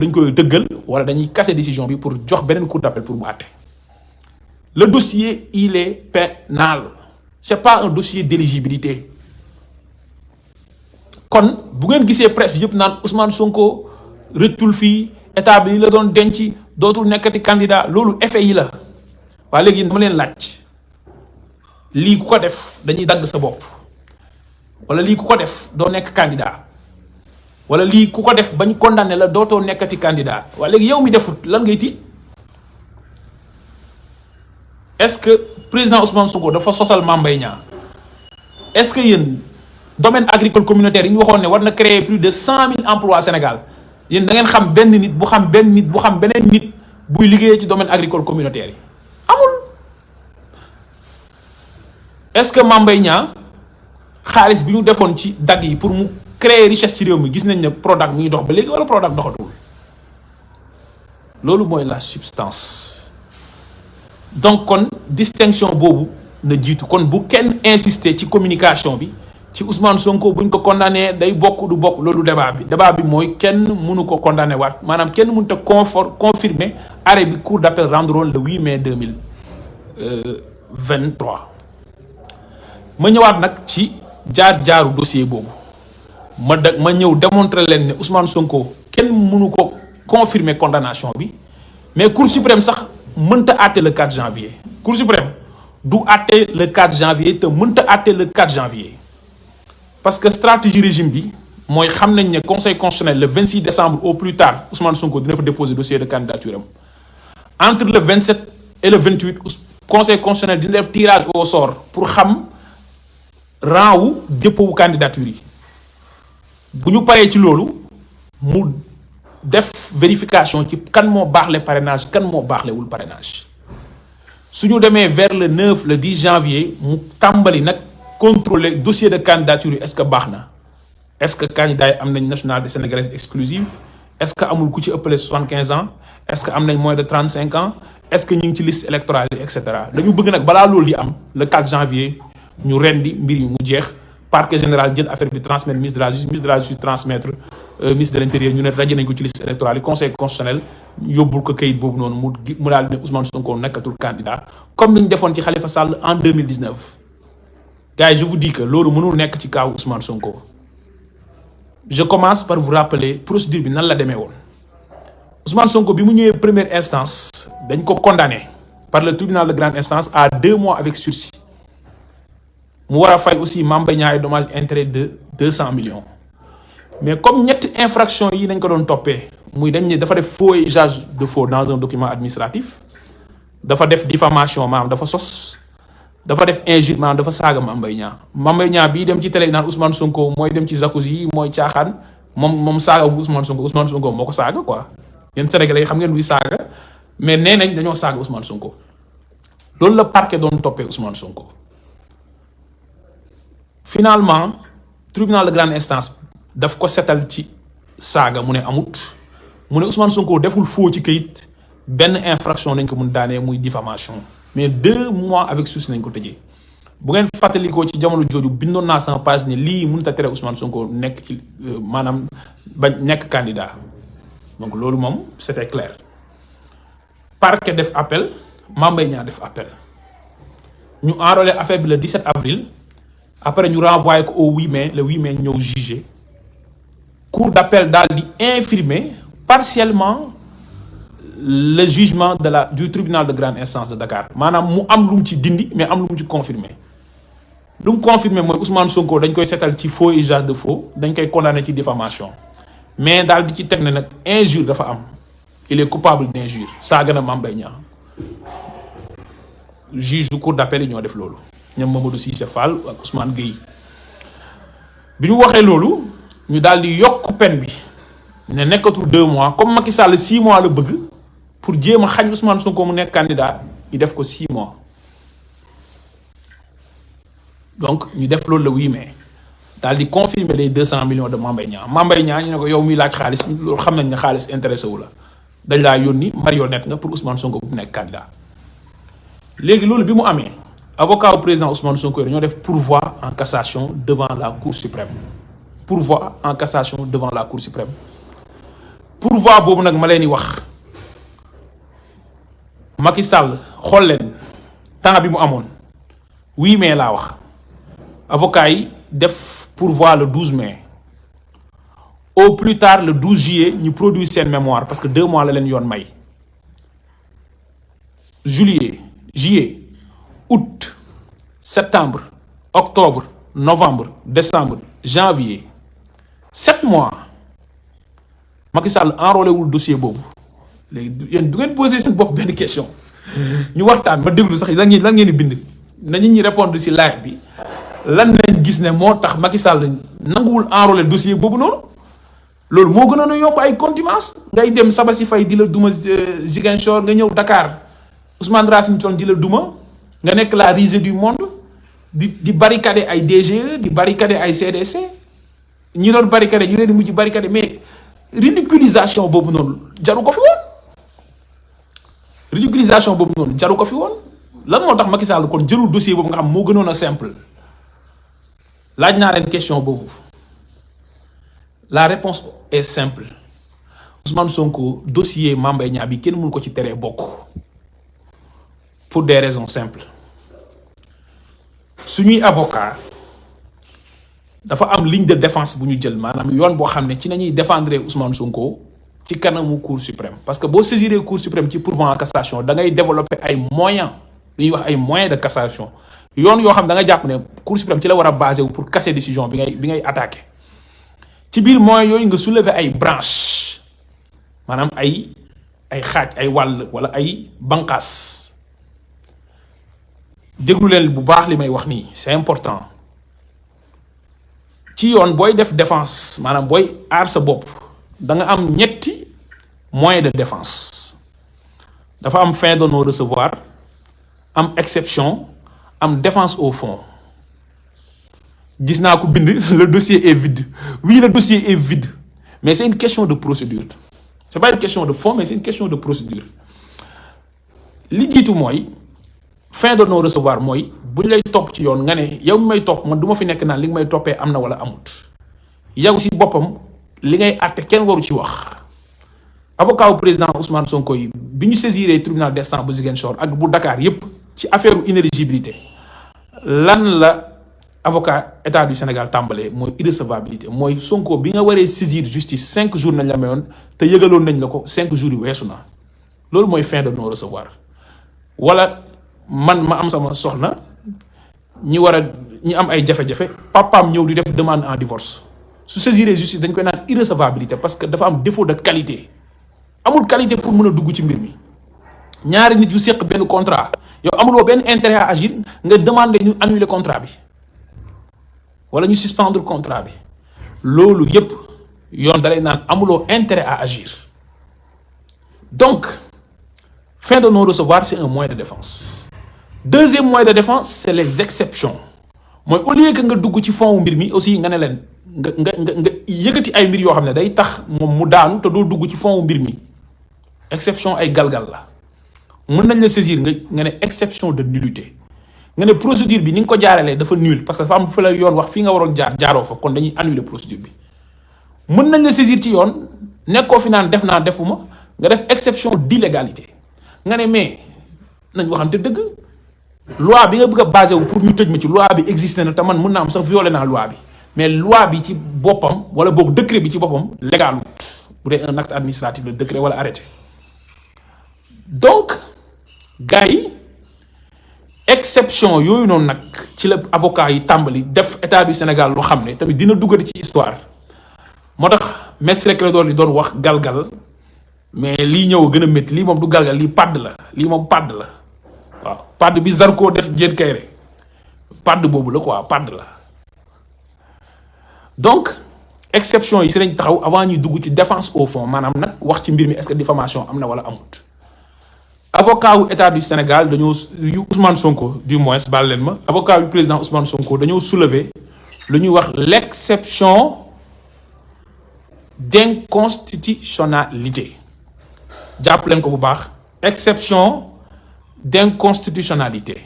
dañ koy dëggal wala dañuy casser décision bi pour jox beneen cour d'appel pour mu àtte. Le dossier il est pénal, c'est pas un dossier d'éligibilité. kon bu ngeen gisee presse bi yëpp naan Ousmane Sonko rëccul fii état bi li la doon denc dootul nekkati candidat loolu effet yi la waaye léegi dama leen laaj lii ku ko def dañuy dagg sa bopp wala lii ku ko def doo nekk candidat wala lii ku ko def bañ condamné la dootoo nekkati candidat waaye léegi yow mi defut lan ngay tiit est-ce que président Ousmane Sonko dafa sosal Mame Mbaye Niang est-ce que yéen domaine agricole communautaire yi ñu waxoon ne war na créer plus de 100 000 emplois Sénégal yéen da ngeen xam benn nit bu xam benn nit bu xam beneen nit buy liggéeyee ci domaine agricole communautaire yi amul. Est-ce que Mame Mbaye Niang xaalis bi ñu defoon ci dagg yi pour mu créer richesse ci réew mi gis nañ ne Prodac mi ngi dox ba léegi wala Prodac doxatul loolu mooy la substance. Donc kon distinction boobu na jiitu kon bu kenn insister ci communication bi. ci Ousmane Sonko buñ ko condamné day bokk du bokk loolu débat bi mooy kenn mënu ko condamné waat maanaam kenn mënut a confirmer arrêt bi cour d'appel rendront le 8 mai 2023 ma ñëwaat nag ci jaaru dossier boobu ma ñëw démontrer leen ne Ousmane Sonko kenn mënu ko confirmer condamnation bi mais Cour suprême sax mënta àtte le 4 janvier Cour suprême du àtte le 4 janvier te mënta àtte le 4 janvier parce que stratégie régime bi mooy xam nañ ne conseil constitutionnel le 26 décembre au plus tard Ousmane Sonko dina fa déposer dossier de candidature am entre le 27 et le 28 conseil constitutionnel dina def tirage au sort pour xam rang wu dépôt wu candidature yi bu ñu paree ci loolu mu def vérification ci kan moo baaxle parrainage kan moo baaxlewul parrainage su ñu demee vers le 9 le 10 janvier mu tàmbali nag. Contrôler dossier de candidature est-ce que baax na est-ce que candidat yi am nañ nationalité sénégalaise exclusive est-ce que amul ku ci ëppale 75 ans est-ce que am nañ moins de 35 ans est-ce que ñu ngi ci liste électorale yi et cetera dañu bëgg nag balaa loolu di am le 4 janvier ñu rendi mbir yi mu jeex parquet général jël affaire bi transmettre ministre de la justice transmettre ministre de l'intérieur ñu ne rajo nañ ko ci liste électorale yi conseil constitutionnel yóbbul ko kayit boobu noonu mu daal di ne Ousmane Sonko nekkatul candidat comme ni ñu defoon ci Khalifa Sall en 2019. Gars, je vous dis que loolu mënul nekk ci kaw Ousmane Sonko je commence par vous rappeler procédure bi nan la demee woon Ousmane Sonko bi mu ñëwee première instance dañ ko condamné par le tribunal de grande instance à 2 mois avec sursis mu war a fay aussi Mame Mbaye Niang dommage intérêt de 200 millions mais comme ñetti infraction yi nañ ko doon toppee muy dañ ne dafa def faux et usage de faux dans un document administratif dafa def diffamation maanaam dafa sos dafa def injure maanaam dafa saaga Mame Mbaye Niang bii dem ci télé naan Ousmane Sonko mooy dem ci jacuzzi yi mooy caaxaan moom saaga fu Ousmane Sonko moo ko saaga quoi yéen Sénégalais yi xam ngeen luy saaga mais nee nañ dañoo saaga Ousmane Sonko loolu la parquet doon toppee Ousmane Sonko. Finalement tribunal de grande instance daf ko setal ci saaga mu ne amut mu ne Ousmane Sonko deful faux ci kayit benn infraction nañ ko mun daanee muy diffamation mais 2 mois avec sursis nañ ko tëjee bu ngeen fàttalikoo ci jamono jooju bindoon naa sama page ne lii mënut a tere Ousmane Sonko nekk ci maanaam ba nekk candidat donc loolu moom c'était clair parquet def appel Mame Mbaye Niang def appel ñu enrôlé affaire bi le 17 avril après ñu renvoyé ko au 8 mai le 8 mai ñëw jugé cour d'appel daal di infirmer partiellement le jugement du tribunal de grande instance de Dakar maanaam mu am lu mu ci dindi mais am lu mu ci confirmer lu mu confirmer mooy Ousmane Sonko dañ koy setal ci faux et usage de faux dañ koy condamné ci diffamation mais daal di ci teg ne nag injure dafa am il est coupable d'injure saaga na Mame Mbaye Niang juge du cour d'appel yi ñoo def loolu ñoom Mamadou Cissé Fall ak Ousmane Gueye bi ñu waxee loolu ñu daal di yokk peine bi ne nekkatul 2 mois comme Macky Sall 6 mois la bëgg pour jéem a xañ Ousmane Sonko mu nekk candidat ñu def ko 6 mois donc ñu def loolu le 8 mai daal di confirmer les 200 millions de Mame Mbaye Niang Mame Mbaye Niang ñu ne ko yow miy laaj xaalis loolu xam nañ ne xaalis intéressé wu la dañ laa yónni marionnette nga pour Ousmane Sonko bu nekk candidat léegi loolu bi mu amee avocat au président Ousmane Sonko dañoo def pourvoi en cassation devant la Cour suprême pourvoi en cassation devant la Cour suprême pourvoi boobu nag ma leen di wax Macky Sall xool leen temps bi mu amoon 8 mai laa wax avocat yi def pourvoi le 12 mai au plus tard le 12 juillet ñu produire seen mémoire parce que 2 mois la leen yoon may juillet août septembre octobre novembre décembre janvier 7 mois Macky Sall enrôlé wul dossier boobu léegi yéen du ngeen poser seen bopp benn question ñu waxtaan ma déglu sax lan ngeen di bind na nit ñi répondre ci live bi lan lañ gis ne moo tax Macky Sall nanguwul enrôlé dossier boobu noonu loolu moo gënoon a yomb ay contumace ngay dem Sabassi Faye di la duma Ziguinchor nga ñëw Dakar Ousmane Racine Thion di la duma nga nekk la risée du monde di barricader ay DGE di barricader ay CDC ñi doon barricader ñu leen di mujj barricader mais ridiculisation boobu noonu jaru ko fi woon lan moo tax Macky Sall kon jëlul dossier boobu nga xam moo gënoon a simple laaj naa leen question boobu la réponse est simple Ousmane Sonko dossier Mame Mbaye Niang bi kenn mënu ko ci teree bokk pour des raisons simples suñuy avocat dafa am ligne de défense bu ñu jël maanaam yoon boo xam ne ci nañuy défendre Ousmane Sonko ci kanamu Cour suprême parce que boo saisiree Cour suprême ci pourvoi en cassation da ngay développer ay moyens li ñuy wax ay moyens de cassation yoon yoo xam da nga jàpp ne Cour suprême ci la war a basé wu pour casser décision bi ngay attaquer ci biir moyens yooyu nga soulever ay branches maanaam ay xaaj ay wàll wala ay banqaas déglu leen bu baax li may wax nii c'est important ci yoon booy def défense maanaam booy aar sa bopp da nga am ñetti moyens de défense dafa am fin de non recevoir am exception am défense au fond gis naa ko bind le dossier est vide oui le dossier est vide mais c'est une question de procédure c'est pas une question de fond mais c'est une question de procédure li jiitu mooy fin de non recevoir mooy bu ñu lay topp ci yoon nga ne yow mi may topp man du ma fi nekk naan li nga may toppee am na wala amut yow si boppam li ngay àtte kenn waru ci wax avocat wu président Ousmane Sonko yi bi ñu saisiré tribunal d'instance bu Ziguinchor ak bu Dakar yépp ci affaire inéligibilité lan la avocat état du Sénégal tàmbalee mooy irrecevabilité mooy Sonko bi nga waree saisir justice 5 jours nañ la mayoon te yëgaloon nañ la ko 5 jours yi weesu na loolu mooy fin de non recevoir wala man ma am sama soxna ñi am ay jafe-jafe papaam ñëw di def demande en divorce su saisiré justice dañ koy naan irrecevabilité parce que dafa am défaut de qualité amul qualité pour mën a dugg ci mbir mi ñaari nit yu seq benn contrat yow amuloo benn intérêt à agir nga demander ñu annuler contrat bi wala ñu suspendre contrat bi loolu yépp yoon dalay naan amuloo intérêt à agir donc fin de non recevoir c'est un moyen de défense. Deuxième moyen de défense c'est les exceptions mooy au lieu que nga dugg ci fond mbir mi aussi nga ne leen nga yëkkati ay mbir yoo xam ne day tax moom mu daanu te doo dugg ci fond mbir mi exception ay galgal la mën nañ la saisir nga ne exception de nullité nga ne procédure bi ni nga ko jaaralee dafa nul parce que dafa am fa la yoon wax fii nga waroon jaaroo fa kon dañuy annuler procédure bi mën nañ la saisir ci yoon nekkoo fi naan def naa defuma nga def exception d'illégalité nga ne mais nañ waxante dëgg. loi bi nga bëgg a basé wu pour ñu tëj ma ci loi bi existé na te man mën naa am sax violé naa loi bi mais loi bi ci boppam wala boog décret bi ci boppam légal bu dee un acte administratif le décret wala arrêté donc gars yi exception yooyu noonu nag ci la avocat yi tàmbali def état du Sénégal loo xam ne tamit dina duggati ci histoire moo tax Maître Clédor Ly doon wax galgal mais lii ñëw gën a métti lii moom du galgal lii padd la lii moom padd la waaw padd bi Zarko def Diène Kaïré padd boobu la quoi padd la donc exception yi si lañ taxaw avant ñuy dugg ci défense au fond maanaam nag wax ci mbir mi est-ce que diffamation am na wala amut avocat wu état du Sénégal dañoo yu Ousmane Sonko du moins baal leen ma avocat yu président Ousmane Sonko dañoo soulever lu ñuy wax l'exception d'inconstitutionnalité jàpp leen ko bu baax exception d'inconstitutionnalité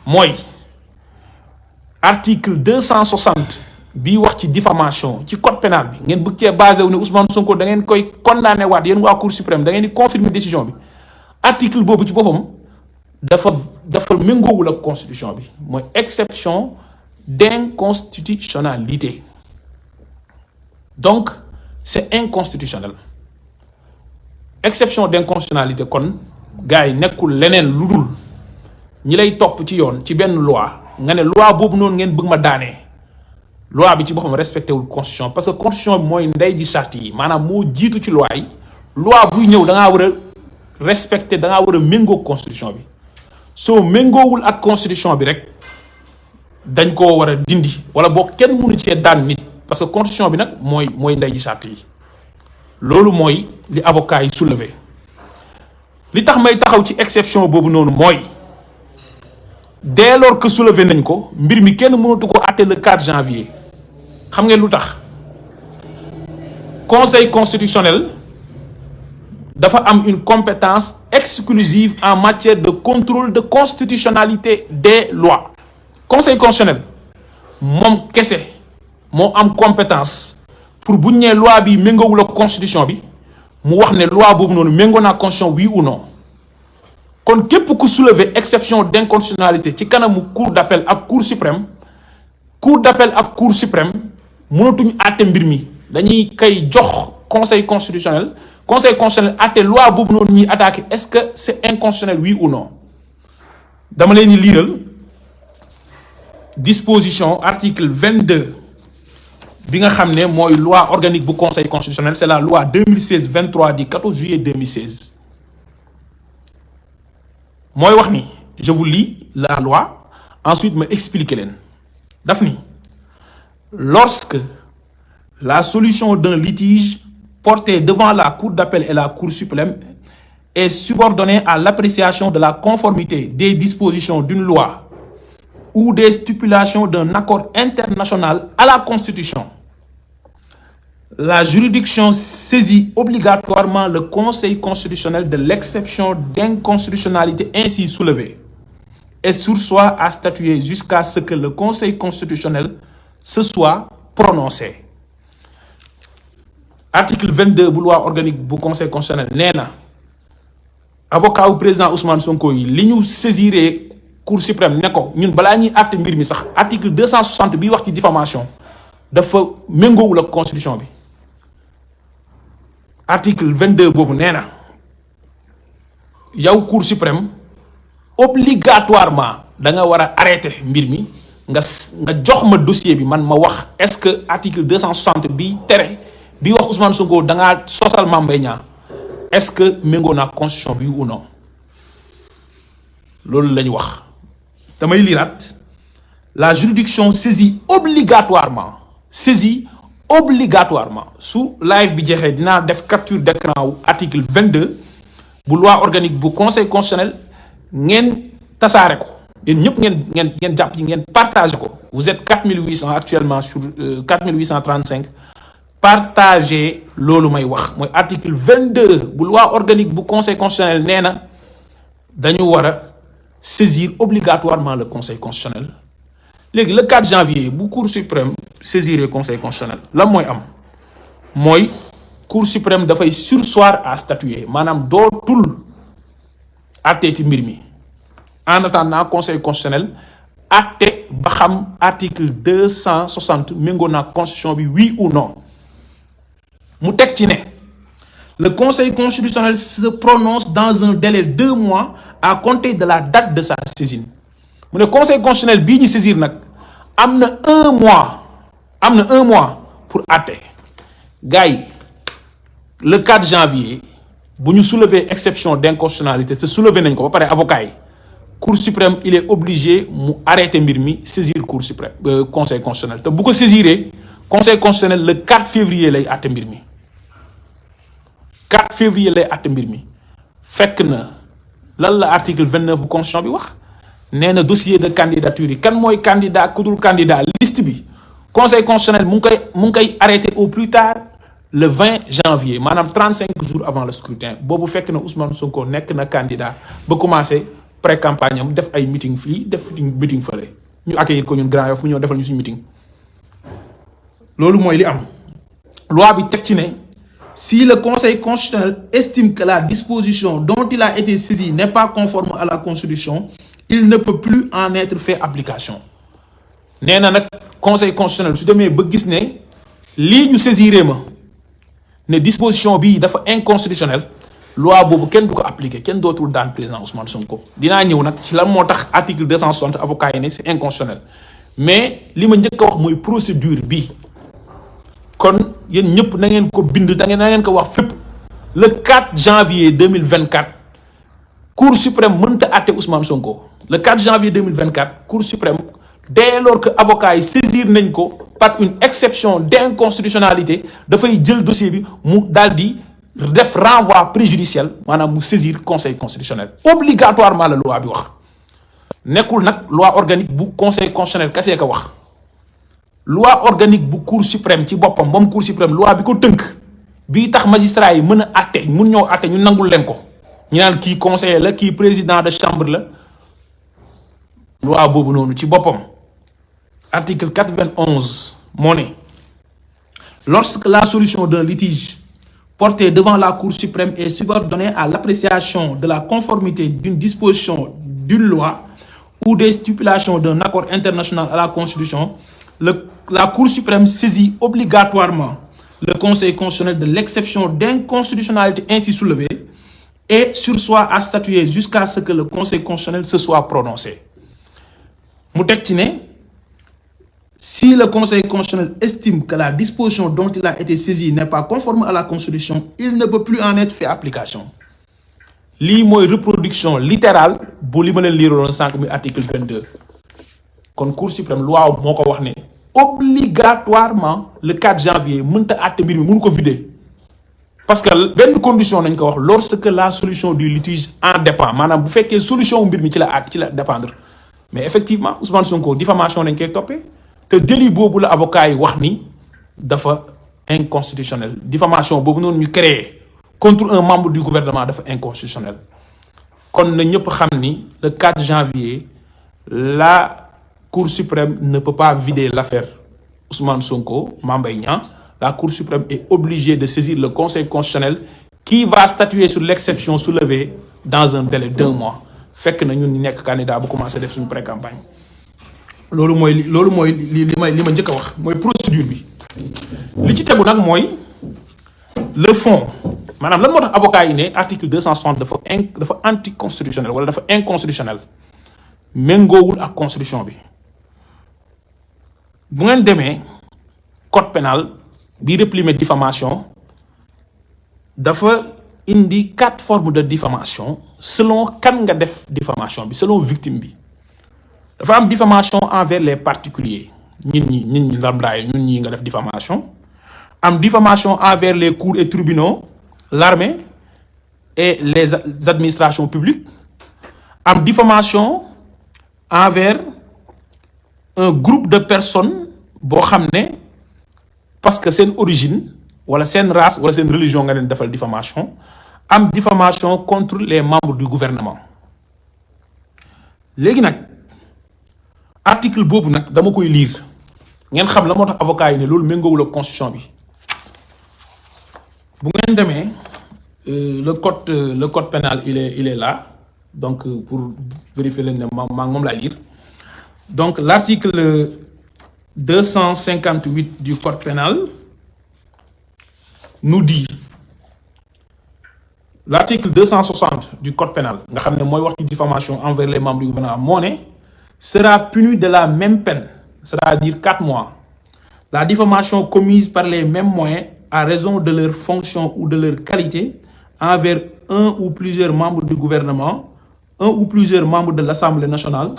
mooy article 260 bii wax ci diffamation ci code pénal bi ngeen bëgg cee basé wu ne Ousmane Sonko da ngeen koy condamné waat yéen waa Cour suprême da ngeen di confirmer décision bi article boobu ci boppam dafa méngoowul ak constitution bi mooy exception d'inconstitutionnalité donc c'est inconstitutionnel exception d'inconstitutionnalité kon gars yi nekkul leneen lu dul ñi lay topp ci yoon ci benn loi nga ne loi boobu noonu ngeen bëgg ma daanee loi bi ci boppam respecté wul constitution parce que constitution bi mooy ndey ji charte yi maanaam moo jiitu ci loi yi loi buy ñëw da ngaa war a respecté da ngaa war a méngoo constitution bi soo méngoowul ak constitution bi rek dañ koo war a dindi wala boo kenn mënu cee daan nit parce que constitution bi nag mooy ndey ji charte yi loolu mooy li avocat yi soulevé li tax may taxaw ci exception boobu noonu mooy dès lors que soulevé nañ ko mbir mi kenn mënatu ko àtte le 4 janvier xam ngeen lu tax conseil constitutionnel dafa am une compétence exclusive en matière de contrôle de constitutionnalité des lois conseil constitutionnel moom kese moo am compétence pour bu ñu nee loi bi méngoowul ak constitution bi mu wax ne loi boobu noonu méngoo naa constitution oui ou non kon képp ku soulever exception d'inconstitutionnalité ci kanamu cour d'appel ak cour suprême mënatuñu àtte mbir mi dañuy kay jox conseil constitutionnel àtte loi boobu noonu ñuy attaqué est-ce que c'est inconstitutionnel oui ou non dama leen di liiral disposition article 22 bi nga xam ne mooy loi organique bu conseil constitutionnel c'est la loi 2016-23 du 14 juillet 2016 mooy wax ni je vous lis la loi ensuite ma expliquer leen daf ni lorsque la solution d'un litige porté devant la cour d'appel et la cour suprême est subordonnée à l'appréciation de la conformité des dispositions d'une loi ou des stipulations d'un accord international à la Constitution, la juridiction saisit obligatoirement le Conseil constitutionnel de l'exception d'inconstitutionnalité ainsi soulevée et sursoit à statuer jusqu'à ce que le Conseil constitutionnel se soit prononcé. Article 22 bu loi organique bu Conseil constitutionnel nee na avocat wu président Ousmane Sonko yi li ñu saisiré Cour suprême ne ko ñun balaa ñuy àtte mbir mi sax article 260 bi wax ci diffamation dafa méngoowul ak constitution bi article 22 boobu nee na yow Cour suprême obligatoirement da nga war a arrêter mbir mi nga jox ma dossier bi man ma wax est-ce que article 260 bi tere bi wax Ousmane Sonko da ngaa sosal Mame Mbaye Niang est-ce que méngoo naa constitution bi ou non loolu la ñu wax. damay liraat la juridiction saisit obligatoirement su live bi jeexee dinaa def capture d'écran wu article 22 bu loi organique bu conseil constitutionnel ngeen tasaare ko yéen ñëpp ngeen jàpp ci ngeen partagé ko vous êtes 4800 actuellement sur 4835 partagé loolu may wax mooy article 22 bu loi organique bu conseil constitutionnel nee na dañu war a saisir obligatoirement le conseil constitutionnel léegi le 4 janvier bu cour suprême saisir le conseil constitutionnel lan mooy am mooy cour suprême dafay surseoir à statuer maanaam dootul àtte ci mbir mi en attendant conseil constitutionnel àtte ba xam article 260 méngoo na constitution bi oui ou non mu teg ci ne le conseil constitutionnel se prononce dans un délai de 2 mois à compter de la date de sa saisine mu ne conseil constitutionnel bii ñu saisir nag am na 1 mois pour àtte gars yi le 4 janvier bu ñu soulever exception d'inconstitutionnalité te soulever nañ ko ba pare avocat yi cour suprême il est obligé mu arrêter mbir mi saisir cour suprême conseil constitutionnel te bu ko saisiree conseil constitutionnel le 4 février lay àtte mbir mi 4 février lay àtte mbir mi fekk na lan la article 29 bu constitution bi wax nee na dossier de candidature yi kan mooy candidat ku dul candidat liste bi conseil constitutionnel mu ngi koy arrêté au plus tard le 20 janvier maanaam 35 jours avant le scrutin boobu fekk na Ousmane Sonko nekk na candidat ba commencé pré-campagne am def ay meeting fii def meeting fële ñu accueillir ko ñun Grand Yoff mu ñëw defal ñu suñu meeting loolu mooy li am loi bi teg ci ne si le Conseil constitutionnel estime que la disposition dont il a été saisi n'est pas conforme à la Constitution, il ne peut plus en être fait application. nee na nag Conseil constitutionnel su demee ba gis ne lii ñu saisiré ma ne disposition bii dafa inconstitutionnel loi boobu kenn du ko appliquer kenn dootul daan président Ousmane Sonko. dinaa ñëw nag ci lan moo tax article 260 avocat yi ne c'est inconstitutionnel mais li ma njëkk a wax mooy procédure bi kon yéen ñëpp na ngeen ko bind da ngeen na ngeen ko wax fépp le 4 janvier 2024 Cour suprême mënta àtte Ousmane Sonko le 4 janvier 2024 Cour suprême dès lors que avocat yi saisir nañ ko par une exception d'inconstitutionnalité dafay jël dossier bi mu daal di def renvoi préjudiciel maanaam mu saisir conseil constitutionnel obligatoirement la loi bi wax nekkul nag loi organique bu conseil constitutionnel kasee ko wax loi organique bu cour suprême ci boppam moom cour suprême loi bi ko tënk bii tax magistrat yi mën a àtte mun ñoo àtte ñu nangul leen ko ñu naan kii conseiller la kii président de chambre la loi boobu noonu ci boppam article 91 moo ne lorsque la solution d'un litige porté devant la Cour suprême est subordonnée à l'appréciation de la conformité d'une disposition d'une loi ou des stipulations d'un accord international à la Constitution, la Cour suprême saisit obligatoirement le Conseil constitutionnel de l'exception d'inconstitutionnalité ainsi soulevée et sursoit à statuer jusqu'à ce que le Conseil constitutionnel se soit prononcé. mu teg ci ne si le Conseil constitutionnel estime que la disposition dont il a été saisi n'est pas conforme à la Constitution, il ne peut plus en être fait application. lii mooy reproduction littérale bu li ma leen liiraloon sànq muy article 22 kon Cour suprême loi moo ko wax ne obligatoirement le 4 janvier mënta àtte mbir mi mënu ko vider parce que benn condition nañ ko wax lorsque la solution du litige en dépend maanaam bu fekkee solution mbir mi ci la dépendre mais effectivement Ousmane Sonko diffamation nañ koy toppee te délit boobu la avocat yi wax ni dafa inconstitutionnel diffamation boobu noonu ñu créé contre un membre du gouvernement dafa inconstitutionnel kon na ñëpp xam ni le 4 janvier la Cour suprême ne peut pas vider l'affaire Ousmane Sonko Mame Mbaye Niang. La Cour suprême est obligée de saisir le Conseil constitutionnel qui va statuer sur l'exception soulevée dans un délai d'1 mois fekk na ñun ñu nekk candidat bu commencé def suñu pré-campagne loolu mooy li ma njëkk a wax mooy procédure bi li ci tegu nag mooy le fond maanaam lan moo tax avocat yi ne article 260 dafa anticonstitutionnel wala dafa inconstitutionnel méngoowul ak constitution bi bu ngeen demee code pénal bi réprimer diffamation dafa indi 4 formes de diffamation selon kan nga def diffamation bi selon victime bi dafa am diffamation envers les particuliers ñun ñi lambda ñun ñi nga def diffamation am diffamation envers les cours et tribunaux l'armée et les administrations publiques am diffamation envers un groupe de personnes boo xam ne parce que seen origine wala seen race wala seen religion nga leen defal diffamation am diffamation contre les membres du gouvernement léegi nag article boobu nag dama koy lire ngeen xam la moo tax avocat yi ne loolu méngoowul ak constitution bi bu ngeen demee le code pénal il est là donc pour vérifier leen ne moom laa lire donc l'article 258 du code pénal nous dit l'article 260 du code pénal nga xam ne mooy wax ci diffamation envers les membres du gouvernement moo ne sera puni de la même peine c'est-à-dire 4 mois la diffamation commise par les mêmes moyens à raison de leur fonction ou de leur qualité envers un ou plusieurs membres du gouvernement, un ou plusieurs membres de l'Assemblée nationale,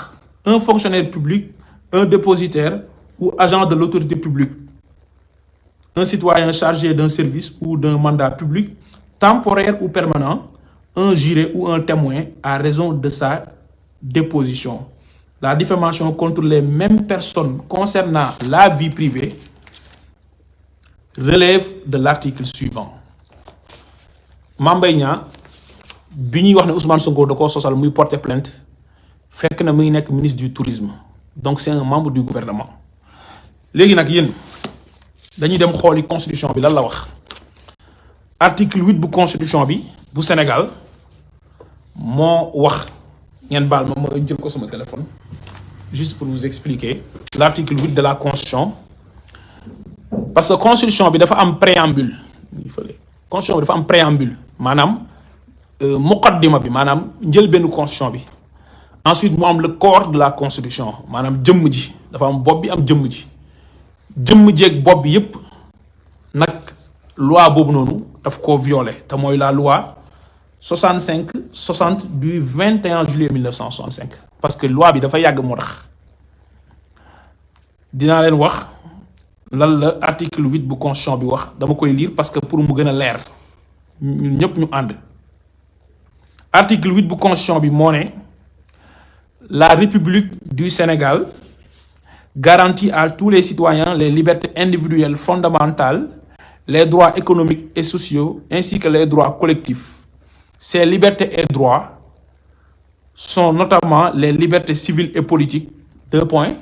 un fonctionnaire public, un dépositaire ou agent de l'autorité publique, un citoyen chargé d'un service ou d'un mandat public, temporaire ou permanent, un juré ou un témoin à raison de sa déposition. La diffamation contre les mêmes personnes concernant la vie privée relève de l'article suivant. Mame Mbaye Niang bi ñuy wax ne Ousmane Sonko da koo sosal muy porter plainte fekk na muy nekk ministre du tourisme donc c'est un membre du gouvernement léegi nag yéen dañuy dem xooli constitution bi lan la wax. Article 8 bu constitution bi bu Sénégal moo wax ngeen baal ma jël ko sama téléphone juste pour vous expliquer l'article 8 de la constitution, parce que constitution bi dafa am préambule. Constitution bi dafa am préambule maanaam muqaddima bi maanaam njëlbéenu constitution bi. Ensuite mu am le corps de la constitution maanaam jëmm ji dafa am bopp bi am jëmm ji jëmm jeeg bopp bi yépp nag loi boobu noonu daf ko violé te mooy la loi 65-60 du 21 juillet 1965 parce que loi bi dafa yàgg moo tax dinaa leen wax lan la article 8 bu constitution bi wax dama koy lire parce que pour mu gën a leer ñun ñëpp ñu ànd. Article 8 bu constitution bi moo ne la République du Sénégal garantit à tous les citoyens les libertés individuelles fondamentales, les droits économiques et sociaux, ainsi que les droits collectifs. Ces libertés et droits sont notamment les libertés civiles et politiques, 2 points,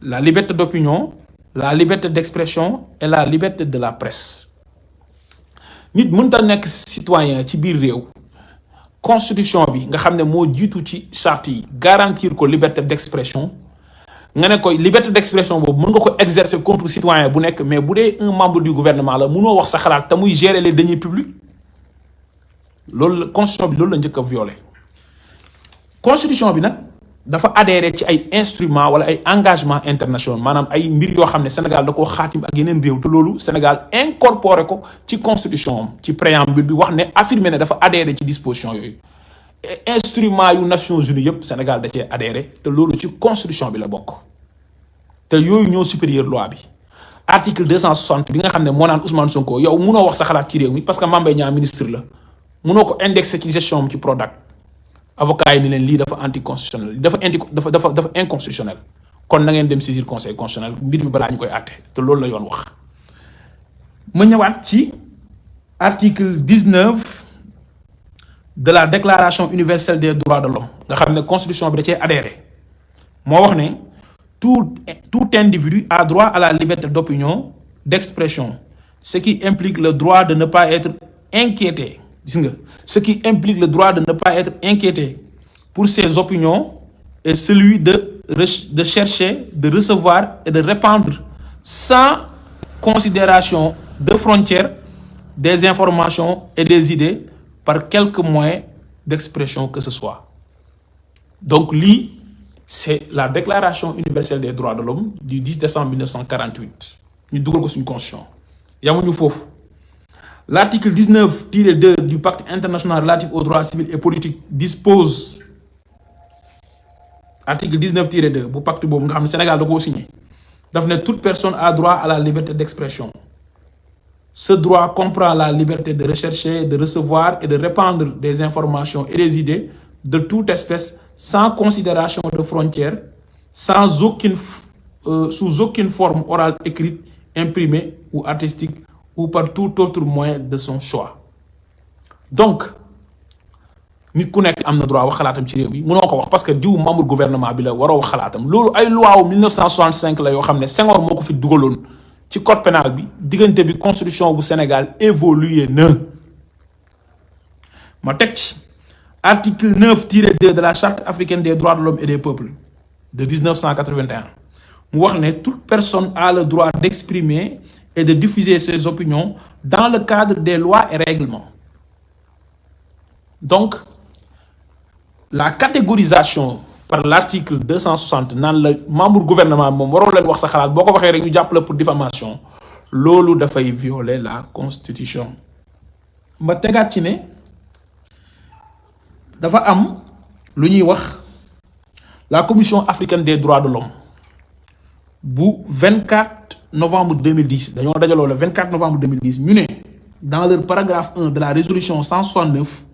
la liberté d'opinion, la liberté d'expression et la liberté de la presse. Nit mënta nekk citoyen ci biir réew. Constitution bi nga xam ne moo jiitu ci charte yi garantir ko liberté d'expression nga ne ko liberté d'expression boobu mën nga ko exercer contre citoyen bu nekk mais bu dee un membre du gouvernement la mënoo wax sa xalaat te muy gérer les deniers publics loolu la constitution bi loolu la njëkk a violé. Constitution bi nag dafa adhéré ci ay instruments wala ay engagements internationaux maanaam ay mbir yoo xam ne Sénégal da koo xaatim ak yeneen réew te loolu Sénégal incorporé ko ci constitution am ci préambule bi wax ne affirmé ne dafa adhéré ci disposition yooyu instruments yu Nations Unies yëpp Sénégal da cee adhéré te loolu ci constitution bi la bokk te yooyu ñoo supérieur loi bi. Article 260 bi nga xam ne moo naan Ousmane Sonko yow munoo wax sa xalaat ci réew mi parce que Mame Mbaye Niang ministre la munoo ko indexé ci gestion am ci Prodac. Avocat yi ni leen lii dafa anticonstitutionnel dafa inconstitutionnel kon na ngeen dem saisir conseil constitutionnel mbir bi balaa ñu koy àtte te loolu la yoon wax. ma ñëwaat ci article 19 de la déclaration universelle des droits de l'homme nga xam ne constitution bi da cee adhéré moo wax ne tout individu a droit à la liberté d'opinion, d'expression, ce qui implique le droit de ne pas être inquiété. Ce qui implique le droit de ne pas être inquiété pour ses opinions et celui de chercher, de recevoir et de répandre sans considération de frontières des informations et des idées par quelque moyen d'expression que ce soit. Donc, c'est la Déclaration universelle des droits de l'homme du 10 décembre 1948. Nous avons une constitution. L'article 19-2 du Pacte international relatif aux droits civils et politiques dispose, article 19-2 du pacte boobu nga xam ne Sénégal da koo signé, daf ne toute personne a droit à la liberté d'expression. Ce droit comprend la liberté de rechercher, de recevoir et de répandre des informations et des idées de toute espèce sans considération de frontières, sous aucune forme orale, écrite, imprimée ou artistique, ou par tout autre moyen de son choix. Donc, nit ku nekk am na droit wax xalaatam ci réew mi mënoo ko wax parce que diw membre gouvernement bi la waroo wax xalaatam loolu ay loi wu 1965 la yoo xam ne Senghor moo ko fi dugaloon ci code pénal bi diggante bi constitution bu Sénégal évolué na. ma teg ci article 9-2 de la charte africaine des droits de l'homme et des peuples de 1981 mu wax ne toute personne a le droit d'exprimer et de diffuser ses opinions dans le cadre des lois et règlements. Donc, la catégorisation par l'article 260 naan la membre gouvernement moom waroo leen wax sa xalaat boo ko waxee rek ñu jàpp la pour diffamation loolu dafay violer la constitution. ma tegaat ci ne dafa am lu ñuy wax la commission africaine des droits de l'homme bu 24 novembre 2010 dañoo dajaloo le 24 novembre 2010 ñu ne dans leur paragraphe 1 de la résolution 169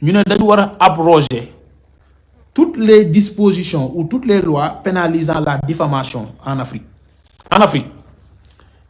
ñu ne dañu war a abroger toutes les dispositions ou toutes les lois pénalisant la diffamation en Afrique. En Afrique